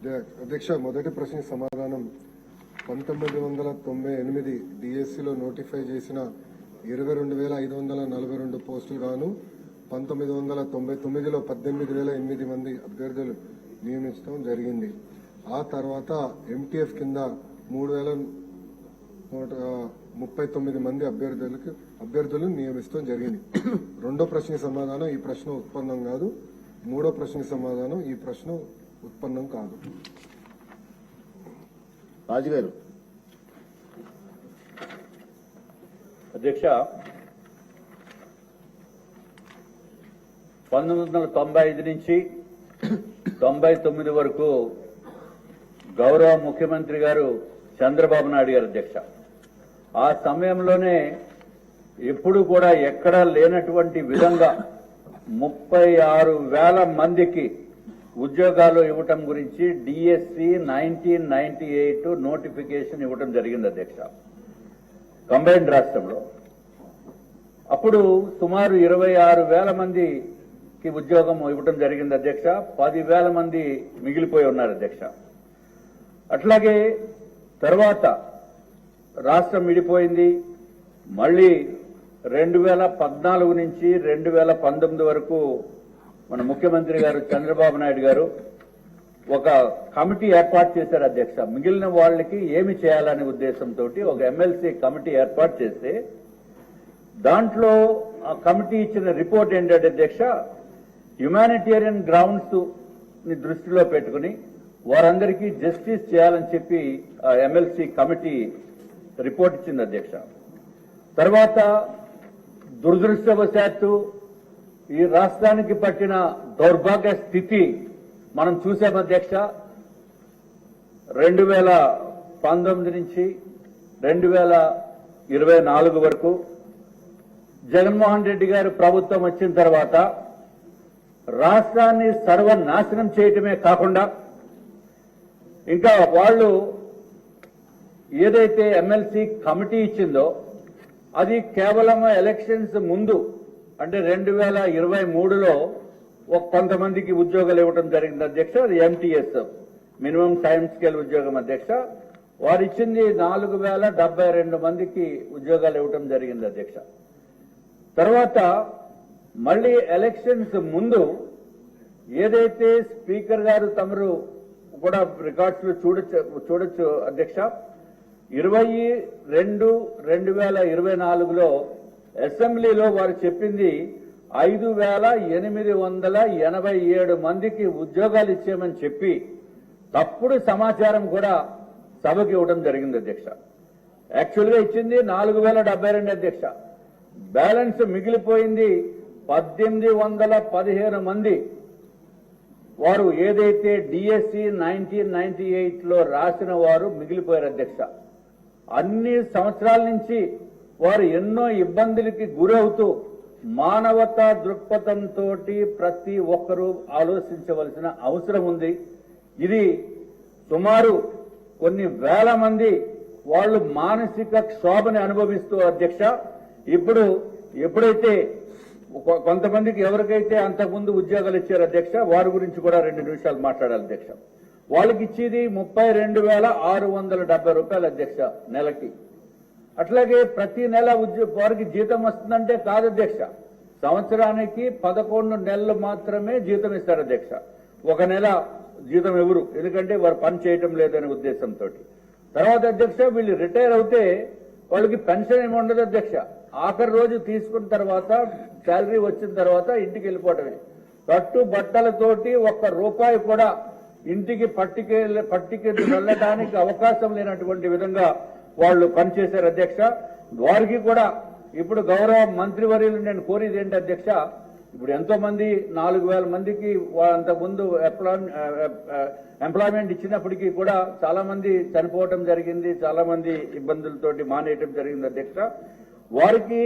అధ్యక్ష, మొదటి ప్రశ్న సమాధానం 1998 డిఎస్సిలో నోటిఫై చేసిన 22,542 పోస్టులు గాను 1999లో 18,008 మంది అభ్యర్థులు నియమించడం జరిగింది. ఆ తర్వాత ఎంటీఎఫ్ కింద 3,139 మంది అభ్యర్థులు నియమించడం జరిగింది. రెండో ప్రశ్న సమాధానం ఈ ప్రశ్న ఉత్పన్నం కాదు. మూడో ప్రశ్న సమాధానం ఈ ప్రశ్న ఉత్పన్నం కాదు. రాజుగారు. అధ్యక్ష, 1995 నుంచి 99 వరకు గౌరవ ముఖ్యమంత్రి గారు చంద్రబాబు నాయుడు గారు అధ్యక్ష. ఆ సమయంలోనే ఎప్పుడు కూడా ఎక్కడా లేనటువంటి విధంగా 36,000 మందికి ఉద్యోగాలు ఇవ్వటం గురించి డిఎస్సి 1998 నోటిఫికేషన్ ఇవ్వటం జరిగింది అధ్యక్ష, కంబైన్డ్ రాష్ట్రంలో. అప్పుడు సుమారు 26,000 మందికి ఉద్యోగం ఇవ్వటం జరిగింది అధ్యక్ష. 10,000 మంది మిగిలిపోయి ఉన్నారు అధ్యక్ష. అట్లాగే తర్వాత రాష్ట్రం విడిపోయింది. మళ్లీ 2014 నుంచి 2019 వరకు మన ముఖ్యమంత్రి గారు చంద్రబాబు నాయుడు గారు ఒక కమిటీ ఏర్పాటు చేశారు అధ్యక్ష. మిగిలిన వాళ్ళకి ఏమి చేయాలనే ఉద్దేశంతో ఒక ఎమ్మెల్సీ కమిటీ ఏర్పాటు చేస్తే దాంట్లో ఆ కమిటీ ఇచ్చిన రిపోర్ట్ ఏంటంటే అధ్యక్ష, హ్యుమానిటేరియన్ గ్రౌండ్స్ ని దృష్టిలో పెట్టుకుని వారందరికీ జస్టిస్ చేయాలని చెప్పి ఆ ఎమ్మెల్సీ కమిటీ రిపోర్ట్ ఇచ్చింది అధ్యక్ష. తర్వాత దురదృష్టవశాత్తు ఈ రాష్ట్రానికి పట్టిన దౌర్భాగ్య స్థితి మనం చూసాం అధ్యక్ష. 2019 నుంచి 2024 వరకు జగన్మోహన్ రెడ్డి గారు ప్రభుత్వం వచ్చిన తర్వాత రాష్ట్రాన్ని సర్వనాశనం చేయటమే కాకుండా ఇంకా వాళ్ళు ఏదైతే ఎమ్మెల్సీ కమిటీ ఇచ్చిందో అది కేవలం ఎలక్షన్స్ ముందు అంటే 2023లో కొంతమందికి ఉద్యోగాలు ఇవ్వడం జరిగింది అధ్యక్ష. అది ఎంటీఎస్, మినిమం టైం స్కేల్ ఉద్యోగం అధ్యక్ష. వారు ఇచ్చింది 4,072 మందికి ఉద్యోగాలు ఇవ్వడం జరిగింది అధ్యక్ష. తర్వాత మళ్లీ ఎలక్షన్స్ ముందు ఏదైతే స్పీకర్ గారు తమరు కూడా రికార్డ్స్ లో చూడొచ్చు అధ్యక్ష, 22/2024లో అసెంబ్లీలో వారు చెప్పింది 5,887 మందికి ఉద్యోగాలు ఇచ్చామని చెప్పి తప్పుడు సమాచారం కూడా సభకు ఇవ్వడం జరిగింది అధ్యక్ష. యాక్చువల్ గా ఇచ్చింది 4,072 అధ్యక్ష. బ్యాలెన్స్ మిగిలిపోయింది 1,815 మంది. వారు ఏదైతే డిఎస్సి 1998లో రాసిన వారు మిగిలిపోయారు అధ్యక్ష. అన్ని సంవత్సరాల నుంచి వారు ఎన్నో ఇబ్బందులకి గురవుతూ మానవతా దృక్పథంతో ప్రతి ఒక్కరూ ఆలోచించవలసిన అవసరం ఉంది. ఇది సుమారు కొన్ని వేల మంది వాళ్ళు మానసిక క్షోభని అనుభవిస్తూ అధ్యక్ష. ఇప్పుడు ఎప్పుడైతే కొంతమందికి ఎవరికైతే అంతకుముందు ఉద్యోగాలు ఇచ్చారు అధ్యక్ష, వారి గురించి కూడా 2 నిమిషాలు మాట్లాడాలి అధ్యక్ష. వాళ్ళకి ఇచ్చేది 32,670 రూపాయలు అధ్యక్ష నెలకి. అట్లాగే ప్రతి నెల వారికి జీతం వస్తుందంటే కాదు అధ్యక్ష, సంవత్సరానికి 11 నెలలు మాత్రమే జీతం ఇస్తారు అధ్యక్ష. ఒక నెల జీతం ఎవరు, ఎందుకంటే వారు పని చేయటం లేదనే ఉద్దేశంతో. తర్వాత అధ్యక్ష వీళ్ళు రిటైర్ అవుతే వాళ్ళకి పెన్షన్ ఏమి ఉండదు అధ్యక్ష. ఆఖరి రోజు తీసుకున్న తర్వాత శాలరీ వచ్చిన తర్వాత ఇంటికి వెళ్ళిపోవటమే. కట్టు బట్టలతోటి ₹1 కూడా ఇంటికి పట్టుకెళ్ళి వెళ్ళడానికి అవకాశం లేనటువంటి విధంగా వాళ్ళు పనిచేశారు అధ్యక్ష. వారికి కూడా ఇప్పుడు గౌరవ మంత్రివర్యులు నేను కోరేది ఏంటి అధ్యక్ష, ఇప్పుడు ఎంతో మంది 4,000 మందికి అంతకుముందు ఎంప్లాయ్మెంట్ ఇచ్చినప్పటికీ కూడా చాలా మంది చనిపోవటం జరిగింది, చాలా మంది ఇబ్బందులతోటి మానేయటం జరిగింది అధ్యక్ష. వారికి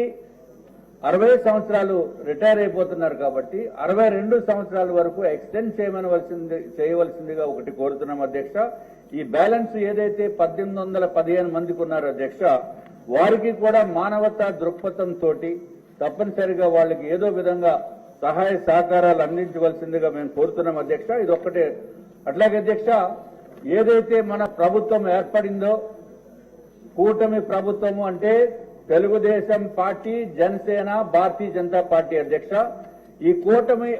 60 సంవత్సరాలు రిటైర్ అయిపోతున్నారు కాబట్టి 62 సంవత్సరాల వరకు ఎక్స్టెండ్ చేయవలసిందిగా ఒకటి కోరుతున్నాం అధ్యక్ష. ఈ బ్యాలెన్స్ ఏదైతే 1,815 మందికి ఉన్నారో అధ్యక్ష, వారికి కూడా మానవతా దృక్పథంతో తప్పనిసరిగా వాళ్ళకి ఏదో విధంగా సహాయ సహకారాలు అందించవలసిందిగా మేము కోరుతున్నాం అధ్యక్ష. ఇది ఒక్కటే. అట్లాగే అధ్యక్ష ఏదైతే మన ప్రభుత్వం ఏర్పడిందో కూటమి ప్రభుత్వము అంటే తెలుగుదేశం పార్టీ, జనసేన, భారతీయ జనతా పార్టీ అధ్యక్ష, ఈ కూటమి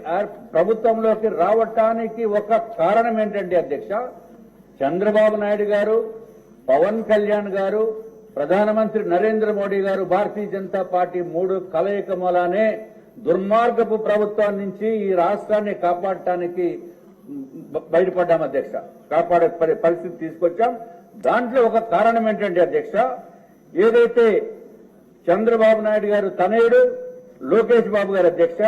ప్రభుత్వంలోకి రావటానికి ఒక కారణం ఏంటంటే అధ్యక్ష, చంద్రబాబు నాయుడు గారు, పవన్ కళ్యాణ్ గారు, ప్రధానమంత్రి నరేంద్ర మోడీ గారు, భారతీయ జనతా పార్టీ మూడు కలయిక మూలానే దుర్మార్గపు ప్రభుత్వం నుంచి ఈ రాష్ట్రాన్ని కాపాడటానికి బయటపడ్డాం అధ్యక్ష. కాపాడే పరిస్థితి తీసుకొచ్చాం. దాంట్లో ఒక కారణం ఏంటంటే అధ్యక్ష, ఏదైతే చంద్రబాబు నాయుడు గారు తనయుడు లోకేష్ బాబు గారు అధ్యక్ష,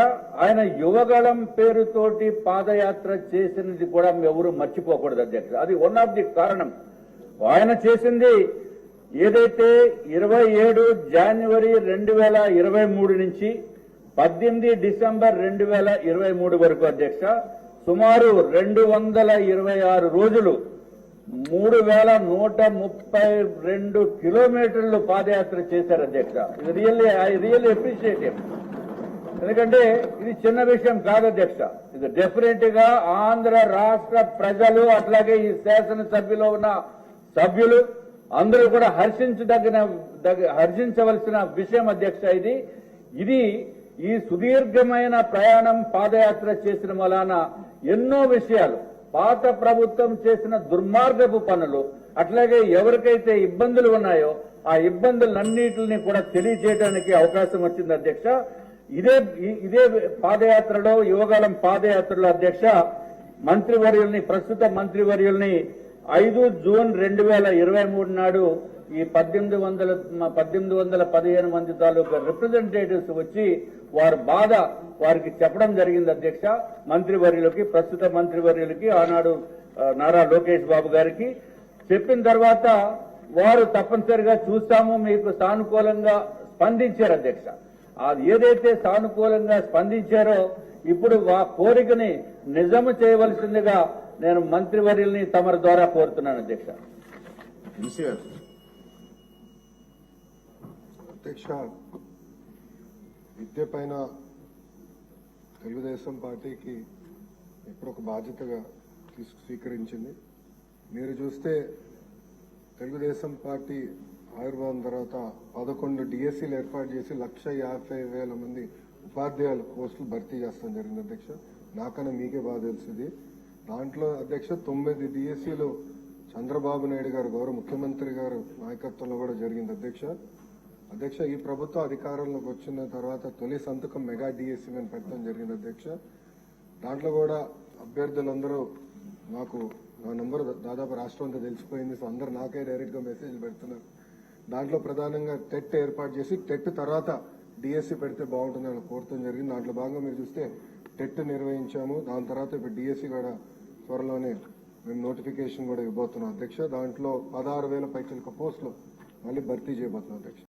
ఆయన యువగళం పేరుతోటి పాదయాత్ర చేసినది కూడా ఎవరు మర్చిపోకూడదు అధ్యక్ష. అది వన్ ఆఫ్ ది కారణం. ఆయన చేసింది ఏదైతే 27 జనవరి 2023 నుంచి 18 డిసెంబర్ 2023 వరకు అధ్యక్ష, సుమారు 226 రోజులు 3132 కిలోమీటర్లు పాదయాత్ర చేశారు అధ్యక్ష. ఇది ఐ రియల్లీ అప్రిషియేట్ హిమ్. ఎందుకంటే ఇది చిన్న విషయం కాదు అధ్యక్ష. ఇది డెఫినెట్ గా ఆంధ్ర రాష్ట్ర ప్రజలు అట్లాగే ఈ శాసనసభ్యులో ఉన్న సభ్యులు అందరూ కూడా హర్షించవలసిన విషయం అధ్యక్ష. ఇది ఈ సుదీర్ఘమైన ప్రయాణం పాదయాత్ర చేసిన వలన ఎన్నో విషయాలు, పాత ప్రభుత్వం చేసిన దుర్మార్గపు పనులు, అట్లాగే ఎవరికైతే ఇబ్బందులు ఉన్నాయో ఆ ఇబ్బందులన్నింటినీ కూడా తెలియజేయడానికి అవకాశం వచ్చింది అధ్యక్ష. ఇదే పాదయాత్రలో, యువగళం పాదయాత్రలో అధ్యక్ష, ప్రస్తుత మంత్రివర్యుల్ని 5 జూన్ 2023 నాడు ఈ 1815 మంది తాలూకా రిప్రజెంటేటివ్స్ వచ్చి వారికి చెప్పడం జరిగింది అధ్యక్ష. ప్రస్తుత మంత్రివర్యులకి ఆనాడు నారా లోకేష్ బాబు గారికి చెప్పిన తర్వాత వారు తప్పనిసరిగా చూస్తాము, మీకు సానుకూలంగా స్పందించారు అధ్యక్ష. అది ఏదైతే సానుకూలంగా స్పందించారో ఇప్పుడు ఆ కోరికని నిజము చేయవలసిందిగా నేను మంత్రివర్యుల్ని తమరి ద్వారా కోరుతున్నాను అధ్యక్ష. అధ్యక్ష, విద్య పైన తెలుగుదేశం పార్టీకి ఇప్పుడు ఒక బాధ్యతగా స్వీకరించింది. మీరు చూస్తే తెలుగుదేశం పార్టీ ఆవిర్భావం తర్వాత 11 డిఎస్సీలు ఏర్పాటు చేసి 1,50,000 మంది ఉపాధ్యాయుల పోస్టులు భర్తీ చేస్తాం జరిగింది అధ్యక్ష. నాకన్నా మీకే బాగా తెలిసింది. దాంట్లో అధ్యక్ష 9 డిఎస్సీలు చంద్రబాబు నాయుడు గారు, గౌరవ ముఖ్యమంత్రి గారు నాయకత్వంలో కూడా జరిగింది అధ్యక్ష. ఈ ప్రభుత్వం అధికారంలోకి వచ్చిన తర్వాత తొలి సంతకం మెగా డిఎస్సీ మీద పెట్టడం జరిగింది అధ్యక్ష. దాంట్లో కూడా అభ్యర్థులందరూ నా నంబర్ దాదాపు రాష్ట్రం అంతా తెలిసిపోయింది. సో అందరూ నాకే డైరెక్ట్ గా మెసేజ్లు పెడుతున్నారు. దాంట్లో ప్రధానంగా టెట్ ఏర్పాటు చేసి టెట్ తర్వాత డిఎస్సీ పెడితే బాగుంటుందని కోరటం జరిగింది. దాంట్లో భాగంగా మీరు చూస్తే టెట్ నిర్వహించాము. దాని తర్వాత ఇప్పుడు డిఎస్సీ కూడా త్వరలోనే మేము నోటిఫికేషన్ కూడా ఇవ్వబోతున్నాం అధ్యక్ష. దాంట్లో 16,000 పైచిలకు పోస్టులు మళ్ళీ భర్తీ చేయబోతున్నాం అధ్యక్ష.